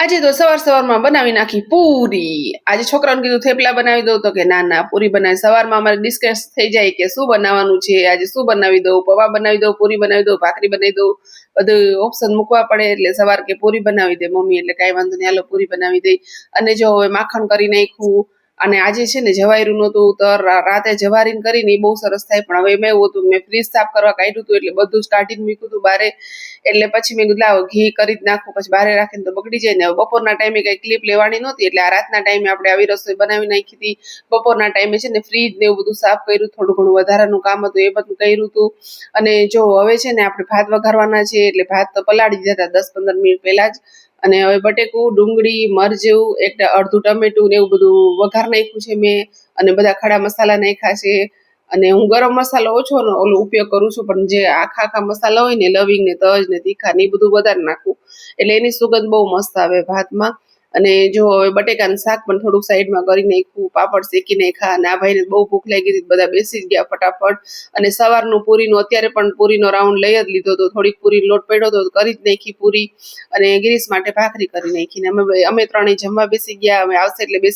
આજે તો સવારમાં બનાવી નાખી પૂરી। આજે છોકરાઓને કીધું થેપલા બનાવી દઉં તો કે ના પૂરી બનાવી। સવારમાં અમારે ડિસ્કસ થઈ જાય કે શું બનાવવાનું છે, આજે શું બનાવી દઉં, પૌવા બનાવી દઉં, પૂરી બનાવી દઉં, ભાખરી બનાવી દઉં, બધું ઓપ્શન મૂકવા પડે। એટલે સવાર કે પૂરી બનાવી દે મમ્મી, એટલે કાંઈ વાંધો નહીં, હાલો પૂરી બનાવી દઈ। અને જો હવે માખણ કરી નાખ્યું। અને આજે છે ને જવાયરું નહોતું તો રાતે જવારીને કરીને એ બહુ સરસ થાય, પણ હવે એમાં એવું હતું મેં ફ્રીજ સાફ કરવા કાઢ્યું હતું એટલે બધું જ કાઢીને મૂક્યું હતું બારે। એટલે પછી મેં કીધું લાવો ઘી કરી જ નાખું, પછી બારે રાખીને તો બગડી જાય ને। બપોરના ટાઈમે કઈ ક્લિપ લેવાની નહોતી એટલે આ રાતના ટાઈમે આપણે આવી રસોઈ બનાવી નાખી હતી। બપોરના ટાઈમે છે ને ફ્રીજ ને એવું બધું સાફ કર્યું, થોડું ઘણું વધારાનું કામ હતું એ બધું કર્યું હતું। અને જો હવે છે ને આપણે ભાત વઘારવાના છે, એટલે ભાત તો પલાળી દીધા હતા 10-15 મિનિટ પહેલા જ। અને હવે બટેકું, ડુંગળી, મરચું, અડધું ટમેટું ને એવું બધું વઘાર નાખ્યું છે મેં, અને બધા ખડા મસાલા નાખ્યા છે। અને હું ગરમ મસાલો ઓછો ઓલો ઉપયોગ કરું છું, પણ જે આખા મસાલા હોય ને લવિંગ ને તજ ને તીખા ને એ બધું વધારે નાખું, એટલે એની સુગંધ બહુ મસ્ત આવે ભાતમાં। અને જો હવે બટેકાનું શાક પણ થોડુંક સાઈડમાં કરી નાખ્યું, પાપડ શેકી નાખ્યા। અને આ ભાઈને બહુ ભૂખ લાગી હતી, બધા બેસી જ ગયા ફટાફટ। અને સવારનું પૂરીનું અત્યારે પણ પૂરીનો રાઉન્ડ લઈ જ લીધો હતો, થોડીક પૂરી લોટ પડ્યો હતો કરી જ નાખી પૂરી। અને ગિરીશ માટે ભાખરી કરી નાખી, ને અમે ત્રણેય જમવા બેસી ગયા। અમે આવશે એટલે બેસી